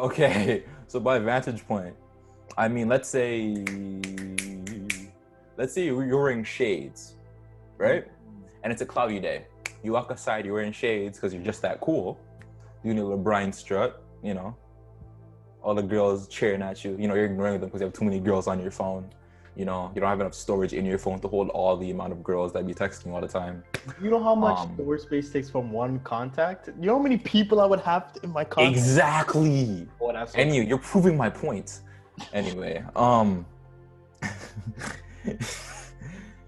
Okay, so by vantage point, I mean let's say you're wearing shades, right? And it's a cloudy day. You walk outside, you're wearing shades because you're just that cool. You need a little Brian strut, you know. All the girls cheering at you. You know, you're ignoring them because you have too many girls on your phone. You know, you don't have enough storage in your phone to hold all the amount of girls that be texting you all the time. You know how much storage space takes from one contact? You know how many people I would have in my contact? Exactly. Oh, that's so and you're proving my point. Anyway,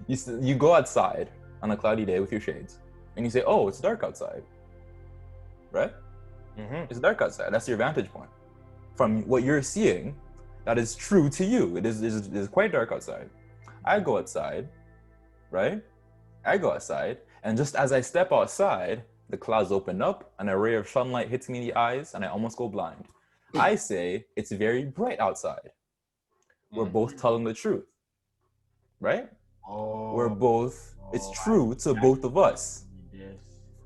you go outside on a cloudy day with your shades, and you say, "Oh, it's dark outside," right? Mm-hmm. It's dark outside. That's your vantage point. From what you're seeing, that is true to you. It is quite dark outside. I go outside, right? I go outside, and just as I step outside, the clouds open up, and a ray of sunlight hits me in the eyes, and I almost go blind. I say, it's very bright outside. We're both telling the truth, right? It's true to both of us. Yes.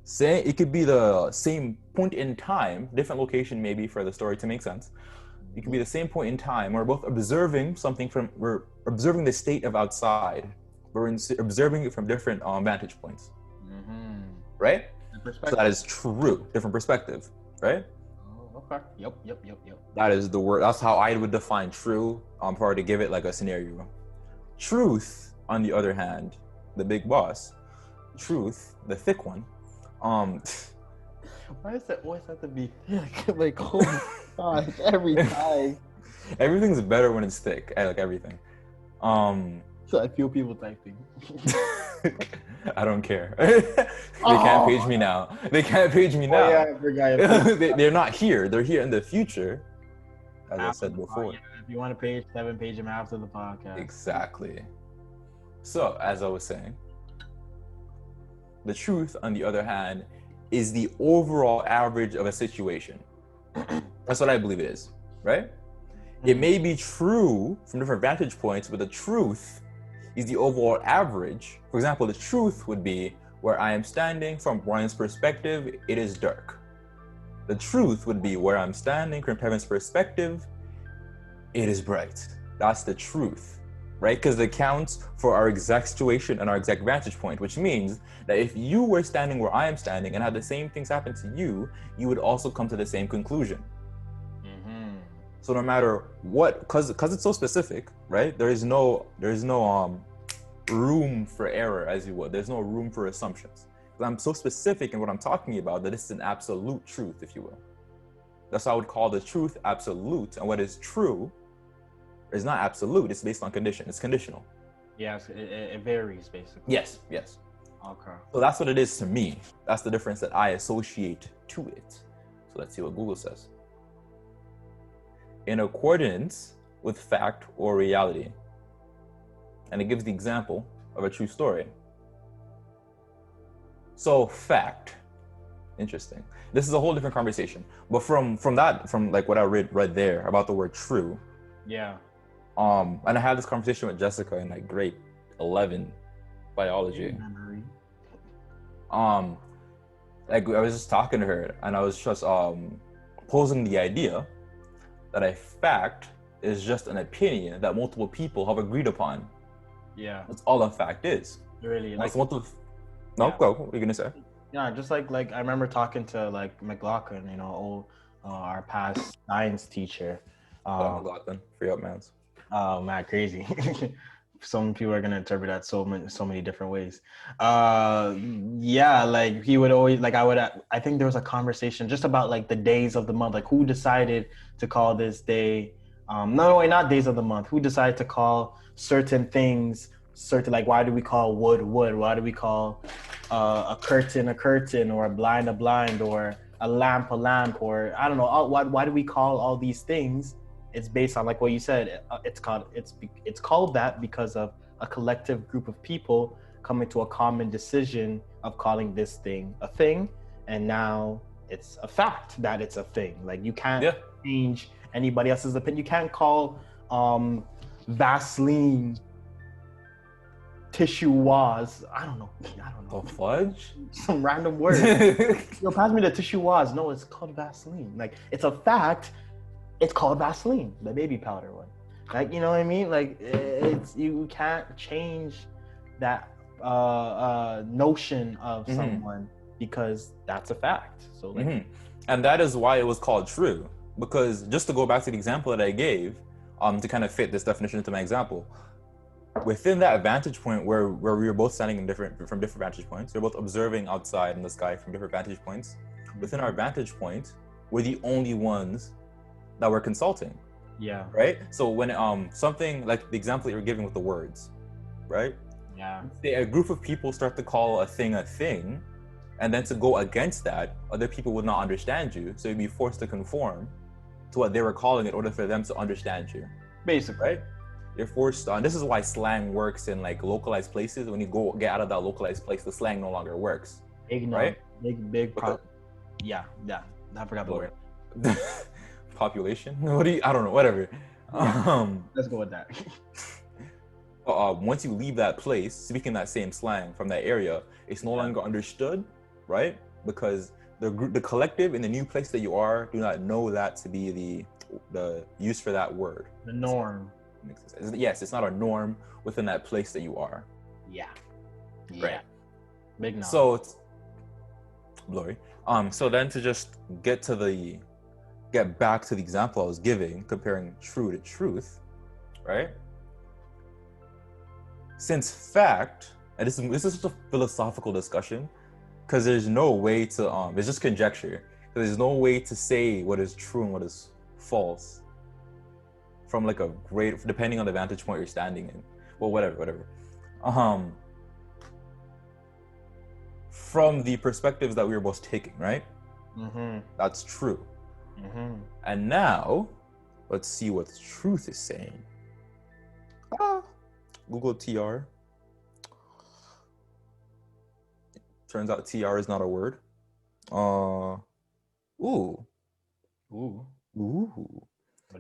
Say it could be the same point in time, different location maybe for the story to make sense. It could be the same point in time. We're both observing we're observing the state of outside. We're observing it from different vantage points, right? So that is true, different perspective, right? Okay. Yep. That is the word. That's how I would define true. For to give it like a scenario. Truth, on the other hand, the big boss. Truth, the thick one. Why does that always have to be thick? Like, oh my god, every time. Everything's better when it's thick. I like everything. So I feel people typing. I don't care. They can't page me now. They can't page me now. Oh, yeah, I forgot. They're not here. They're here in the future, as I said before. Yeah, if you want to page Tevin, page him after the podcast. Exactly. So, as I was saying, the truth, on the other hand, is the overall average of a situation. That's what I believe it is, right? It may be true from different vantage points, but the truth is the overall average. For example, the truth would be where I am standing from Brian's perspective, it is dark. The truth would be where I'm standing from Tevin's perspective, it is bright. That's the truth, right? Because it counts for our exact situation and our exact vantage point, which means that if you were standing where I am standing and had the same things happen to you, you would also come to the same conclusion. So no matter what, because it's so specific, right? There is no room for error, as you would. There's no room for assumptions. Because I'm so specific in what I'm talking about that this is an absolute truth, if you will. That's why I would call the truth absolute, and what is true is not absolute. It's based on condition. It's conditional. Yes, it varies basically. Yes. Okay. So that's what it is to me. That's the difference that I associate to it. So let's see what Google says. In accordance with fact or reality. And it gives the example of a true story. So fact, interesting. This is a whole different conversation. But from like what I read right there about the word true. Yeah. And I had this conversation with Jessica in like grade 11 biology. Like I was just talking to her and I was just posing the idea that a fact is just an opinion that multiple people have agreed upon. Yeah. That's all a fact is. Really? Like go. What are you gonna say? Yeah, just like I remember talking to like McLaughlin, our past science teacher. McLaughlin, free up, man. Oh man, crazy. Some people are gonna interpret that so many different ways. Yeah, like he would always I think there was a conversation just about like the days of the month, like who decided to call this day. Not days of the month. Who decided to call certain things certain? Like why do we call wood? Why do we call a curtain a curtain, or a blind, or a lamp, or I don't know. Why do we call all these things? It's based on like what you said. It's called that because of a collective group of people coming to a common decision of calling this thing a thing, and now it's a fact that it's a thing. Like you can't change anybody else's opinion. You can't call Vaseline tissue was. I don't know. The fudge? Some random word. Yo, pass me the tissue was. No, it's called Vaseline. Like it's a fact It's called Vaseline, the baby powder one. Like, you know what I mean? Like, it's, you can't change that notion of someone because that's a fact. So like, and that is why it was called true. Because just to go back to the example that I gave, to kind of fit this definition into my example, within that vantage point where we were both standing from different vantage points, we're both observing outside in the sky from different vantage points. Within our vantage point, we're the only ones that we're consulting. yeah. Right? So when something like the example that you're giving with the words, right? Yeah. Say a group of people start to call a thing, and then to go against that, other people would not understand you. So you'd be forced to conform to what they were calling in order for them to understand you. Basically. Right? You're forced on. This is why slang works in like localized places. When you get out of that localized place, the slang no longer works. Right? Big yeah. I forgot the word. Population? I don't know, whatever. Yeah. Let's go with that. Once you leave that place, speaking that same slang from that area, it's no longer understood, right? Because the collective in the new place that you are do not know that to be the use for that word. The norm. Yes, it's not a norm within that place that you are. Yeah. Right. Big no. So it's blurry. So then to just get back to the example I was giving, comparing true to truth, right? Since fact, and this is just a philosophical discussion, because there's no way to it's just conjecture. Because there's no way to say what is true and what is false from like depending on the vantage point you're standing in. Well, whatever. From the perspectives that we were both taking, right? That's true. And now, let's see what truth is saying. Google TR. Turns out TR is not a word. Ooh.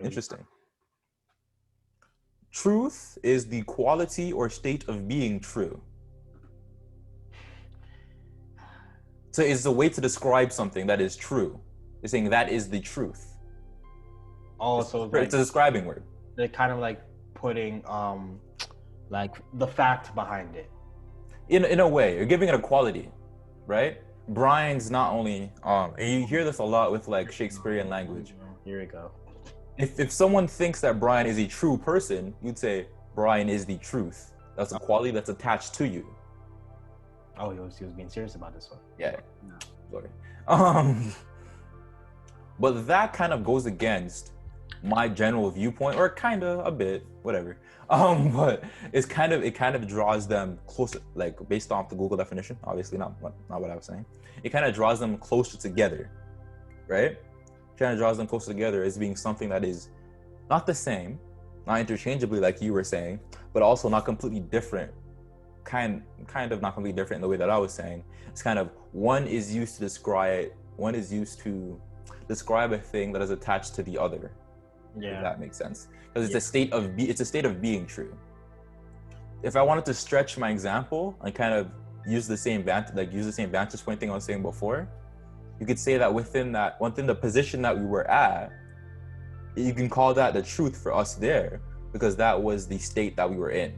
Interesting. Truth is the quality or state of being true. So it's a way to describe something that is true. It's saying that is the truth. Oh, it's, so it's a describing word. They're kind of like putting like the fact behind it. In a way, you're giving it a quality, right? Brian's not only and you hear this a lot with like Shakespearean language. Here we go. If someone thinks that Brian is a true person, you'd say Brian is the truth. That's a quality that's attached to you. Oh, he was being serious about this one. Yeah. No. Sorry. But that kind of goes against my general viewpoint, or kind of a bit, whatever. But it kind of draws them closer, like based off the Google definition. Obviously, not what I was saying. It kind of draws them closer together, right? Kind of draws them closer together as being something that is not the same, not interchangeably like you were saying, but also not completely different. Kind of not completely different in the way that I was saying. It's kind of one is used to describe a thing that is attached to the other. Yeah, if that makes sense. Because it's a state of being true. If I wanted to stretch my example and kind of use the same vantage point thing I was saying before, you could say that within the position that we were at, you can call that the truth for us there, because that was the state that we were in.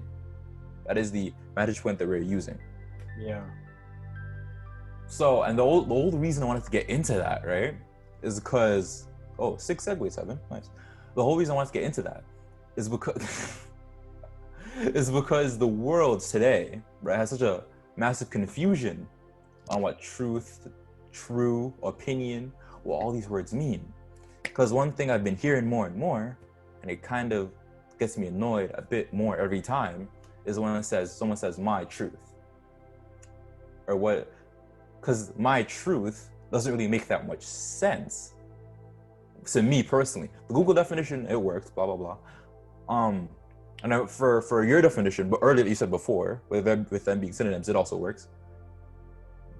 That is the vantage point that we're using. Yeah. So, and the old reason I wanted to get into that, right, is because 6 segues, Tevin. Nice. The whole reason I wanted to get into that is because the world today, right, has such a massive confusion on what truth, true, opinion, what all these words mean. Because one thing I've been hearing more and more, and it kind of gets me annoyed a bit more every time, is when someone says my truth, or what, because my truth doesn't really make that much sense to me personally. The Google definition, it works, blah blah blah. And for your definition, but earlier you said before, with them being synonyms, it also works.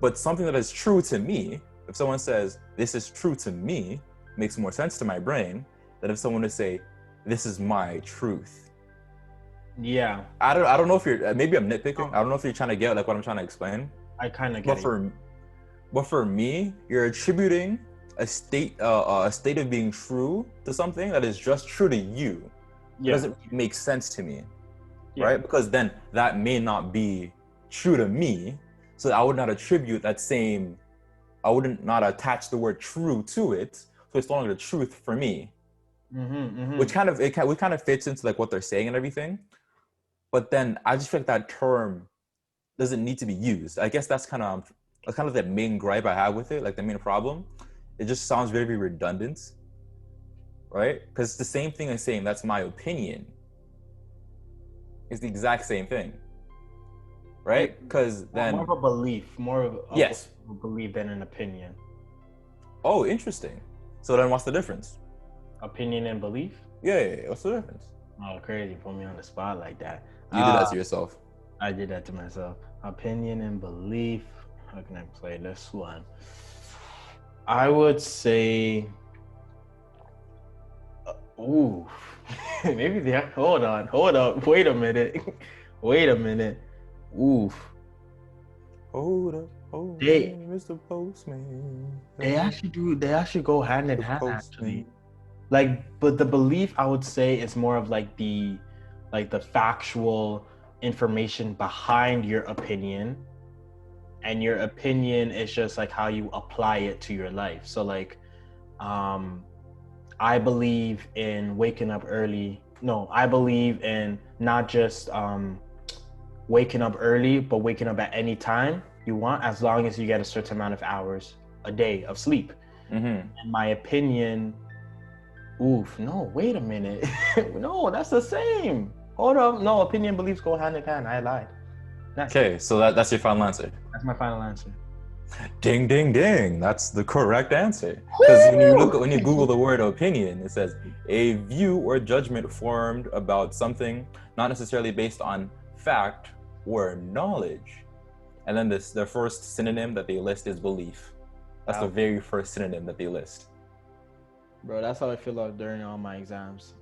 But something that is true to me, if someone says this is true to me, makes more sense to my brain than if someone would say this is my truth. Yeah. I don't know if you're, maybe I'm nitpicking. I don't know if you're trying to get like what I'm trying to explain. I kind of get it. But for me, you're attributing a state of being true to something that is just true to you, it doesn't make sense to me, right? Because then that may not be true to me, so I would not attribute that same. I wouldn't not attach the word true to it, so it's no longer the truth for me. Which kind of fits into like what they're saying and everything. But then I just feel like that term doesn't need to be used. I guess that's kind of the main gripe I have with it, like the main problem. It just sounds very, very redundant, right? Because it's the same thing as saying that's my opinion. It's the exact same thing, right? Because then more of a belief, yes, a belief than an opinion. Oh, interesting. So then, what's the difference? Opinion and belief? Yeah. What's the difference? Oh, crazy! Put me on the spot like that. You did that to yourself. I did that to myself. Opinion and belief. How can I play this one? I would say, maybe hold up, wait a minute. Oof. Hold up, Mr. Postman. They actually go hand in hand, actually. Like, but the belief, I would say, is more of like the factual information behind your opinion, and your opinion is just like how you apply it to your life. So like, I believe in waking up early. No, I believe in not just waking up early, but waking up at any time you want, as long as you get a certain amount of hours a day of sleep. And my opinion, no, wait a minute. No, that's the same. Hold up. No, opinion and beliefs go hand in hand. I lied. Okay, so that's your final answer. That's my final answer. Ding, ding, ding. That's the correct answer. Because when you Google the word opinion, it says a view or judgment formed about something, not necessarily based on fact or knowledge. And then the first synonym that they list is belief. That's the very first synonym that they list. Bro, that's how I feel like during all my exams.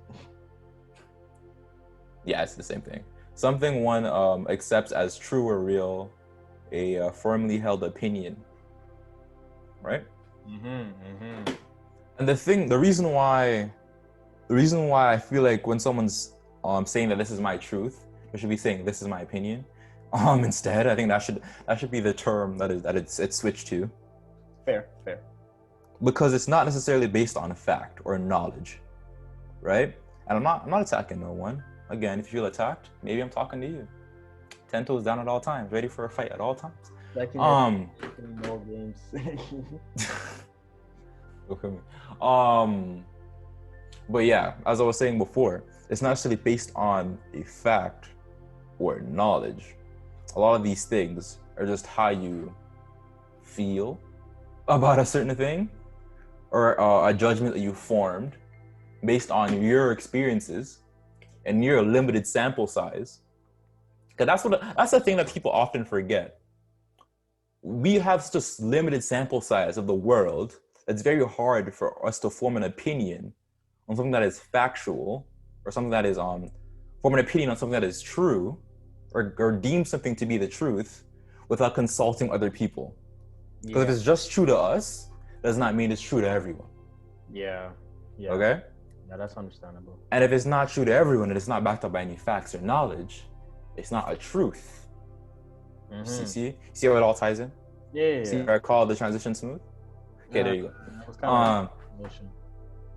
Yeah, it's the same thing. Something one accepts as true or real, a firmly held opinion, right? And the reason why I feel like when someone's saying that this is my truth, they should be saying this is my opinion. Instead, I think that should be the term that it's switched to. Fair. Because it's not necessarily based on fact or knowledge, right? And I'm not attacking no one. Again, if you feel attacked, maybe I'm talking to you. 10 toes down at all times, ready for a fight at all times. No games. Okay. But yeah, as I was saying before, it's not necessarily based on a fact or knowledge. A lot of these things are just how you feel about a certain thing, or a judgment that you formed based on your experiences and your limited sample size. Because that's the thing that people often forget. We have such a limited sample size of the world. It's very hard for us to form an opinion on something that is factual, or something that is form an opinion on something that is true, or deem something to be the truth without consulting other people. Because if it's just true to us, does not mean it's true to everyone. Yeah. Okay? Yeah, that's understandable. And if it's not true to everyone, and it's not backed up by any facts or knowledge, it's not a truth. See how it all ties in? Yeah. See how I call the transition smooth? Okay, there you go. That was kind of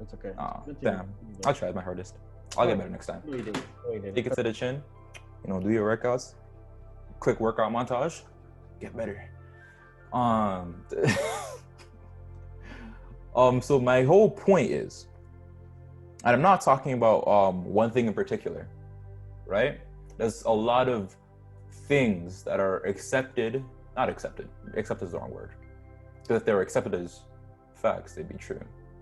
it's okay. Damn. I'll try my hardest. I'll get better next time. Take it to the chin. Do your workouts. Quick workout montage. Get better. So my whole point is, and I'm not talking about one thing in particular, right? There's a lot of things that are not accepted is the wrong word. Because if they were accepted as facts, they'd be true.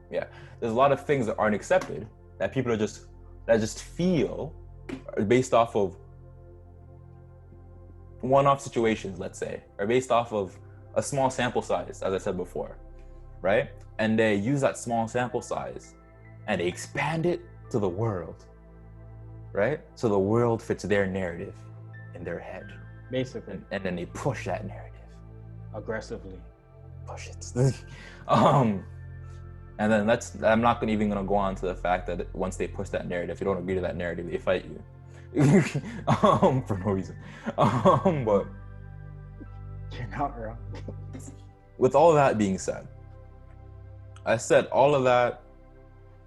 Yeah, there's a lot of things that aren't accepted that people just feel based off of one-off situations, let's say, or based off of a small sample size, as I said before, right? And they use that small sample size and they expand it to the world, right? So the world fits their narrative in their head. Basically. And then they push that narrative. Aggressively. Push it. And then I'm not even gonna go on to the fact that once they push that narrative, if you don't agree to that narrative, they fight you. For no reason. But You're not wrong. with all that being said, I said all of that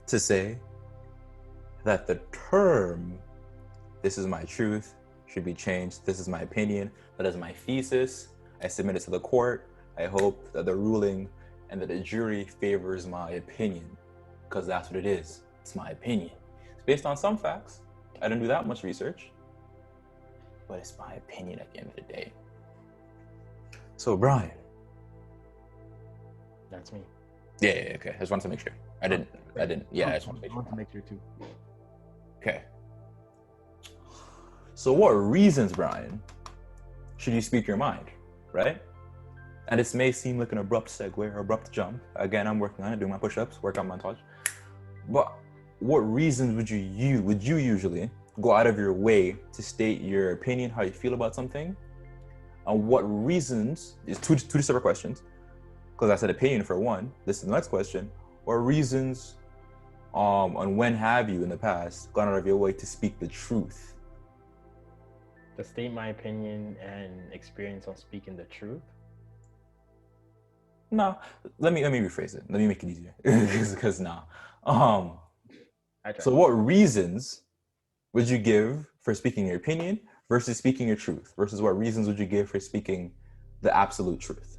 to say that the term, "this is my truth," should be changed. This is my opinion. That is my thesis. I submit it to the court. I hope that the ruling and that the jury favors my opinion, because that's what it is. It's my opinion. It's based on some facts. I didn't do that much research, but it's my opinion at the end of the day. So, Brian. That's me. Yeah, okay. I just wanted to make sure. I didn't. Yeah, I just wanted to make sure. I want to make sure too. Okay. So what reasons, Brian, should you speak your mind, right? And this may seem like an abrupt segue or abrupt jump. Again, I'm working on it, doing my push-ups, workout montage. But what reasons would you usually go out of your way to state your opinion, how you feel about something? And what reasons, is two separate questions, because I said opinion for one. This is the next question. What reasons and when have you in the past gone out of your way to speak the truth? To state my opinion and experience on speaking the truth? No, let me rephrase it. Let me make it easier, because now. So what reasons would you give for speaking your opinion versus speaking your truth? Versus what reasons would you give for speaking the absolute truth?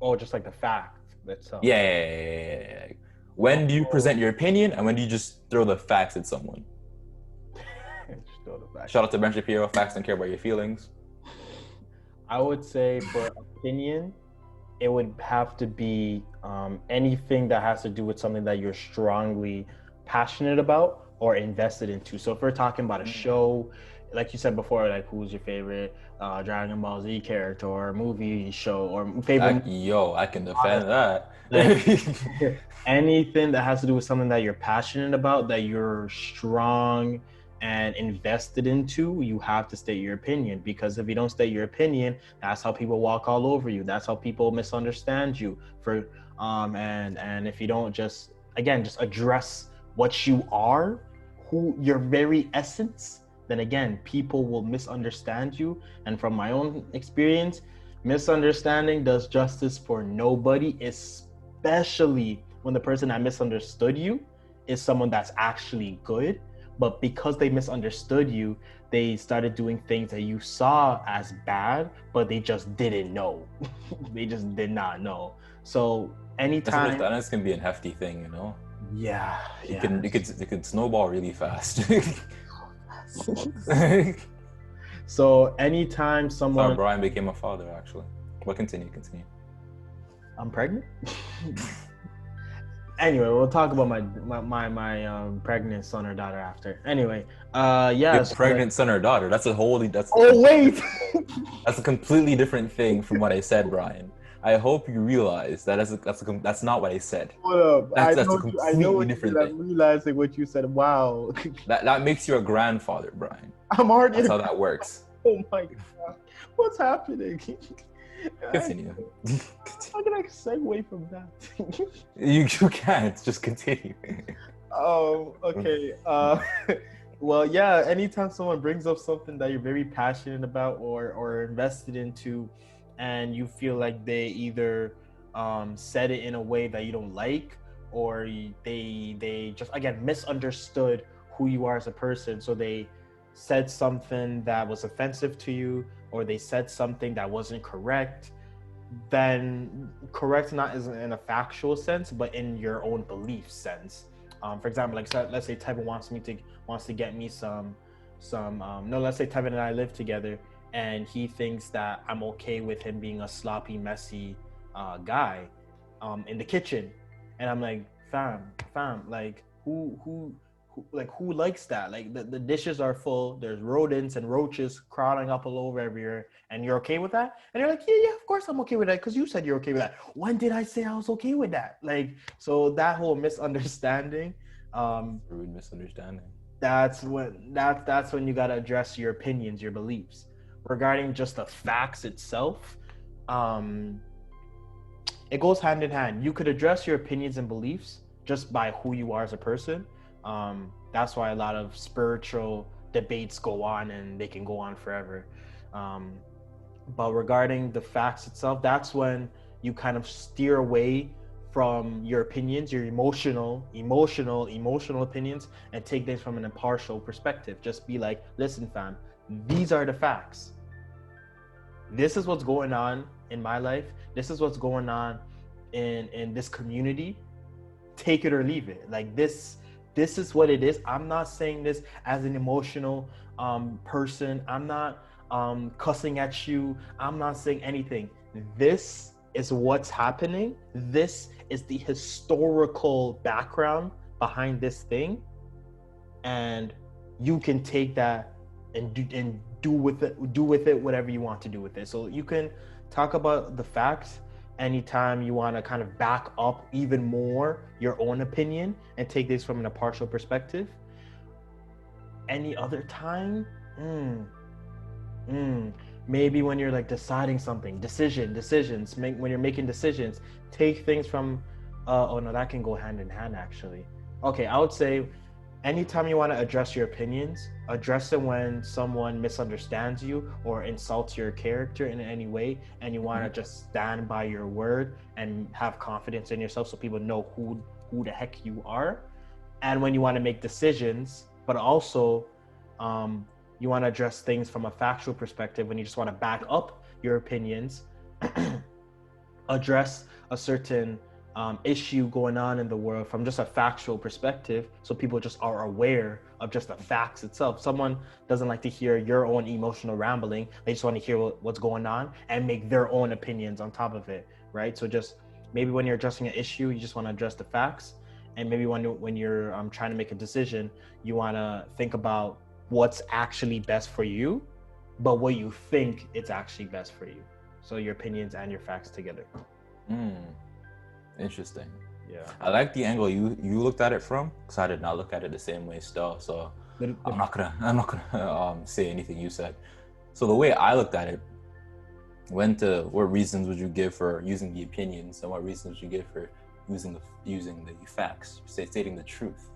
Oh, just like the fact itself. Yeah. When do you present your opinion, and when do you just throw the facts at someone? Just throw the facts. Shout out to Ben Shapiro. Facts don't care about your feelings. I would say for opinion, it would have to be anything that has to do with something that you're strongly passionate about or invested into. So if we're talking about a show, like you said before, like who's your favorite Dragon Ball Z character or movie show or favorite? I can defend that. Like, anything that has to do with something that you're passionate about, that you're strong and invested into, you have to state your opinion, because if you don't state your opinion, that's how people walk all over you. That's how people misunderstand you. And if you don't just address what you are, who your very essence, then again, people will misunderstand you. And from my own experience, misunderstanding does justice for nobody, especially when the person that misunderstood you is someone that's actually good. But because they misunderstood you, they started doing things that you saw as bad, but they just didn't know. They just did not know. So anytime Misunderstandings can be a hefty thing, you know. Yeah. It could snowball really fast. So anytime someone. Brian became a father, actually. Well, continue. I'm pregnant. Anyway, we'll talk about my pregnant son or daughter after. Anyway, Your pregnant son or daughter. That's wait. That's a completely different thing from what I said, Brian. I hope you realize that that's not what I said. What up? That's a completely different thing. I'm realizing what you said. Wow. That makes you a grandfather, Brian. I'm already. That's how that works. Oh my God, what's happening? Continue. How can I segue from that? You can't. Just continue. Okay. Well, yeah. Anytime someone brings up something that you're very passionate about or invested into, and you feel like they either said it in a way that you don't like, or they just again misunderstood who you are as a person, so they said something that was offensive to you, or they said something that wasn't correct, then correct not in a factual sense, but in your own belief sense. For example, like let's say Tevin wants to get me let's say Tevin and I live together, and he thinks that I'm okay with him being a sloppy, messy guy in the kitchen, and I'm like, fam, like who likes that? Like the dishes are full, there's rodents and roaches crawling up all over everywhere, and you're okay with that? And you're like, yeah, of course I'm okay with that, because you said you're okay with that. When did I say I was okay with that? Like, so that whole misunderstanding, rude misunderstanding. That's when you gotta address your opinions, your beliefs. Regarding just the facts itself, it goes hand in hand. You could address your opinions and beliefs just by who you are as a person. That's why a lot of spiritual debates go on, and they can go on forever. But regarding the facts itself, that's when you kind of steer away from your opinions, your emotional opinions, and take things from an impartial perspective. Just be like, listen, fam, these are the facts. This is what's going on in my life. This is what's going on in this community. Take it or leave it. Like this is what it is. I'm not saying this as an emotional person. I'm not cussing at you. I'm not saying anything. This is what's happening. This is the historical background behind this thing, and you can take that and do with it whatever you want to do with it. So you can talk about the facts anytime you want to kind of back up even more your own opinion and take this from an impartial perspective. Any other time, maybe when you're like deciding something, decisions, when you're making decisions, take things from, oh no, that can go hand in hand actually. Okay, I would say anytime you want to address your opinions, address it when someone misunderstands you or insults your character in any way, and you want to just stand by your word and have confidence in yourself so people know who the heck you are. And when you want to make decisions, but also you want to address things from a factual perspective, when you just want to back up your opinions, address a certain issue going on in the world from just a factual perspective, so people just are aware of just the facts itself. Someone doesn't like to hear your own emotional rambling. They just want to hear what's going on and make their own opinions on top of it, right? So just maybe when you're addressing an issue, you just want to address the facts, and maybe when you're trying to make a decision, you want to think about what's actually best for you, but what you think it's actually best for you. So your opinions and your facts together. Interesting. Yeah, I like the angle you looked at it from, because I did not look at it the same way still. So I'm not gonna say anything you said. So the way I looked at it, what reasons would you give for using the opinions, and what reasons would you give for using the facts, stating the truth,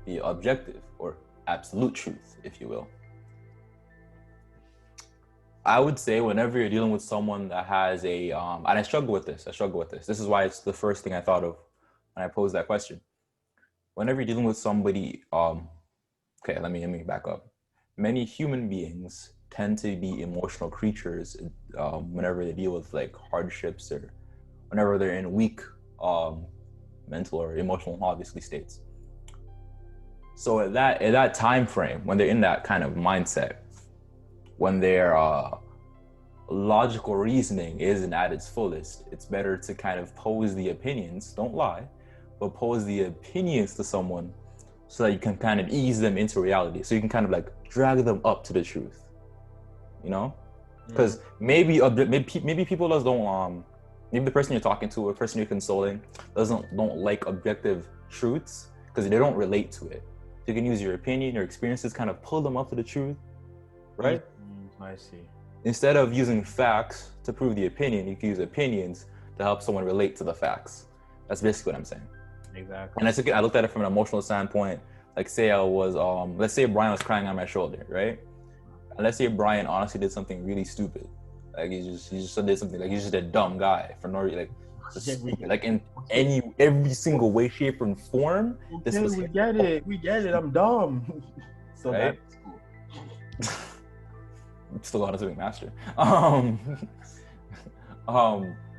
the objective or absolute truth, if you will. I would say whenever you're dealing with someone that has and I struggle with this. This is why it's the first thing I thought of when I posed that question. Whenever you're dealing with somebody, okay, let me back up. Many human beings tend to be emotional creatures whenever they deal with like hardships, or whenever they're in weak mental or emotional, obviously, states. So at that time frame, when they're in that kind of mindset, when their logical reasoning isn't at its fullest, it's better to kind of pose the opinions, don't lie, but pose the opinions to someone so that you can kind of ease them into reality. So you can kind of like drag them up to the truth, you know? Because maybe people just don't, maybe the person you're talking to or the person you're consoling don't like objective truths because they don't relate to it. You can use your opinion, your experiences, kind of pull them up to the truth, right? I see. Instead of using facts to prove the opinion, you can use opinions to help someone relate to the facts. That's basically what I'm saying. Exactly. And I looked at it from an emotional standpoint. Like, say I was, let's say Brian was crying on my shoulder, right? And let's say Brian honestly did something really stupid. Like he just did something, like he's just a dumb guy for no reason, like just stupid. Like in every single way, shape, and form. Okay, we get it. I'm dumb. So right? That's cool. Still got a swimming master.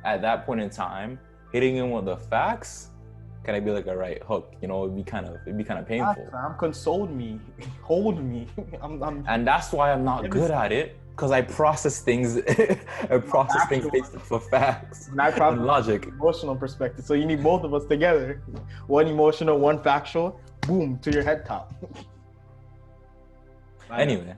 At that point in time, hitting him with the facts, can I be like a right hook? You know, it'd be kind of painful. Console me, hold me. And that's why I'm not good at it, because I process things. Based for facts and I process logic, emotional perspective. So you need both of us together. One emotional, one factual. Boom, to your head top. Anyway.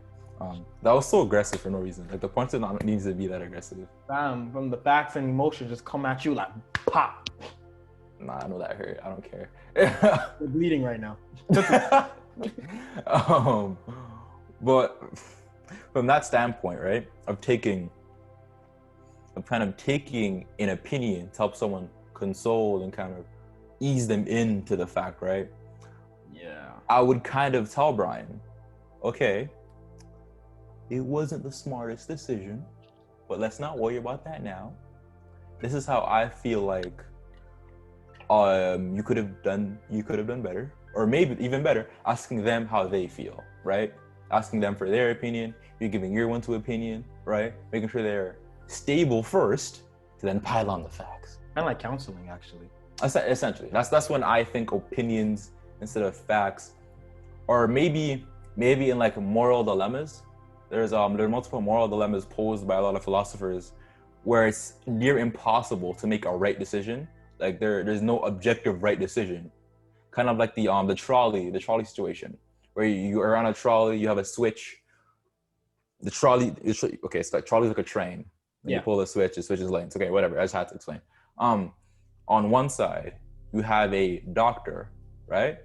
That was so aggressive for no reason. Like the punch did not need to be that aggressive. Bam, from the facts and emotions just come at you like pop. Nah, I know that hurt. I don't care. You're bleeding right now. But from that standpoint, right, of kind of taking an opinion to help someone console and kind of ease them into the fact, right? Yeah. I would kind of tell Brian, okay, it wasn't the smartest decision, but let's not worry about that now. This is how I feel like you could have done better, or maybe even better, asking them how they feel, right? Asking them for their opinion, you're giving your one to opinion, right? Making sure they're stable first to then pile on the facts. Kind of like counseling, actually. Essentially, that's when I think opinions instead of facts, or maybe in like moral dilemmas. There's multiple moral dilemmas posed by a lot of philosophers where it's near impossible to make a right decision. Like there's no objective right decision. Kind of like the trolley situation, where you are on a trolley, you have a switch. The trolley, okay, so like trolley's like a train. When you pull the switch, it switches lanes. Okay, whatever. I just had to explain. On one side, you have a doctor, right?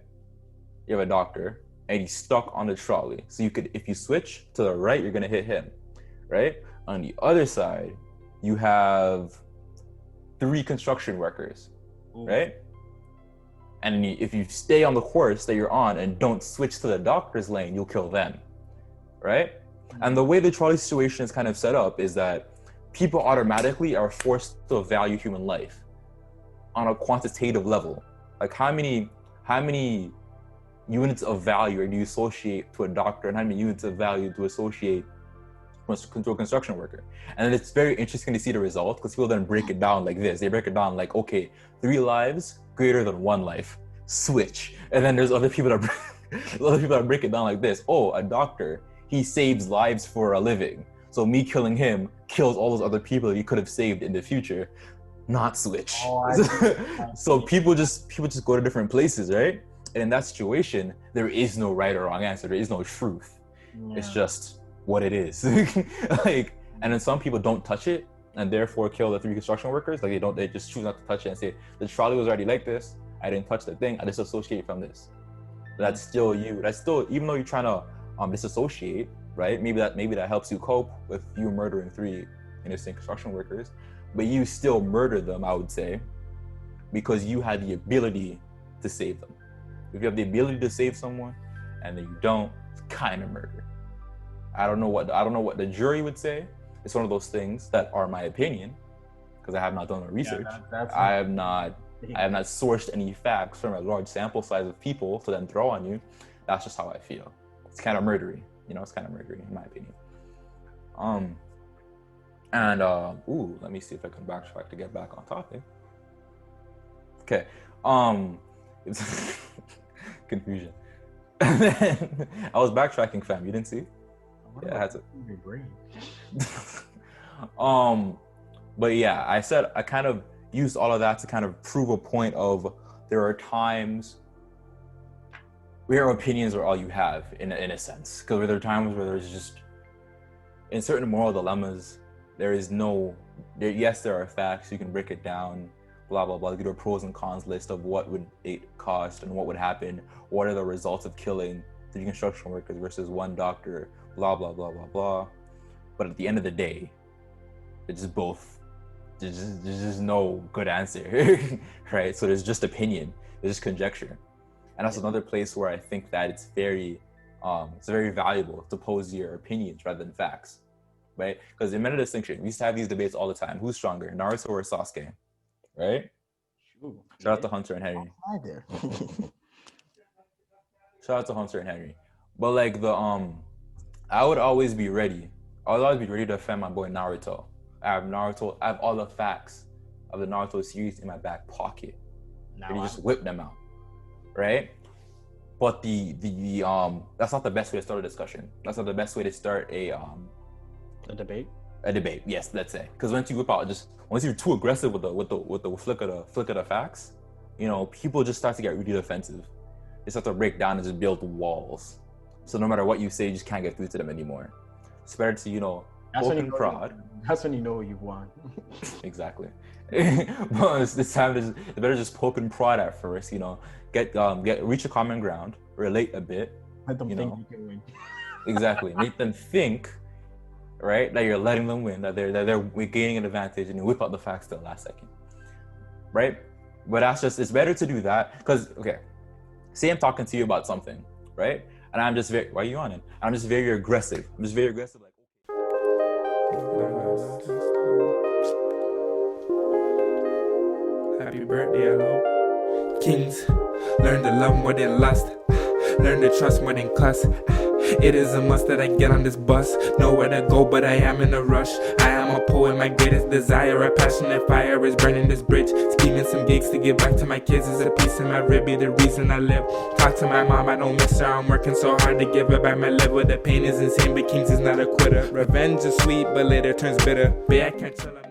You have a doctor, and he's stuck on the trolley. So you could, if you switch to the right, you're gonna hit him, right? On the other side, you have 3 construction workers, right? And if you stay on the course that you're on and don't switch to the doctor's lane, you'll kill them, right? And the way the trolley situation is kind of set up is that people automatically are forced to value human life on a quantitative level. Like how many units of value do you associate to a doctor, and how many units of value to associate to a construction worker? And it's very interesting to see the results, because people then break it down like this. They break it down like, okay, 3 lives greater than 1 life, switch. And then there's other people that break it down like this. Oh, a doctor, he saves lives for a living, so me killing him kills all those other people that he could have saved in the future. Not switch. So people just go to different places, right? And in that situation, there is no right or wrong answer. There is no truth. It's just what it is. Like, and then some people don't touch it and therefore kill the 3 construction workers. Like they just choose not to touch it and say, the trolley was already like this, I didn't touch the thing, I disassociate from this. That's still you. That's still, even though you're trying to disassociate, right? Maybe that helps you cope with you murdering 3 innocent construction workers, but you still murder them, I would say, because you had the ability to save them. If you have the ability to save someone and then you don't, it's kind of murder. I don't know what the jury would say. It's one of those things that are my opinion, because I have not done the research. I have not sourced any facts from a large sample size of people to then throw on you. That's just how I feel. It's kind of murdery, it's kind of murdery in my opinion. Let me see if I can backtrack to get back on topic. Okay. It's confusion. And then I was backtracking, fam. You didn't see? Yeah, I had to. But yeah, I kind of used all of that to kind of prove a point of there are times where opinions are all you have in a sense. Because there are times where there's just, in certain moral dilemmas, yes, there are facts, you can break it down, blah, blah, blah, do a pros and cons list of what would it cost and what would happen, what are the results of killing 3 construction workers versus 1 doctor, blah, blah, blah, blah, blah. But at the end of the day, it's just both. There's just no good answer, right? So there's just opinion, there's just conjecture. And that's another place where I think that it's very valuable to pose your opinions rather than facts, right? Because in meta distinction, we used to have these debates all the time. Who's stronger, Naruto or Sasuke, right? Shout out to Hunter and Henry. Shout out to Hunter and Henry. But like I would always be ready. I would always be ready to defend my boy Naruto. I have all the facts of the Naruto series in my back pocket. And you just whip them out, right? But that's not the best way to start a discussion. That's not the best way to start a debate. A debate, yes, let's say. Because once you whip out, once you're too aggressive with the flick of the facts, people just start to get really defensive. They start to break down and just build walls. So no matter what you say, you just can't get through to them anymore. It's better to poke and prod. That's when you know you've won. Exactly. But this time it's better just poke and prod at first. Reach a common ground, relate a bit. Let them think you can win. Exactly. Make them think, right, that you're letting them win, that they're gaining an advantage, and you whip out the facts till the last second, right? But it's better to do that because, okay, say I'm talking to you about something, right? And I'm just why are you on it? I'm just very aggressive. I'm just very aggressive. Like, happy birthday, hello. Kings, learn to love more than lust. Learn to trust more than cuss. It is a must that I get on this bus. Nowhere to go, but I am in a rush. I am a poet, my greatest desire. A passionate fire is burning this bridge. Scheming some gigs to give back to my kids. Is a piece of my rib, be the reason I live. Talk to my mom, I don't miss her. I'm working so hard to give her back my liver. The pain is insane, but Kinggsz is not a quitter. Revenge is sweet, but later turns bitter. Babe, I can't chill.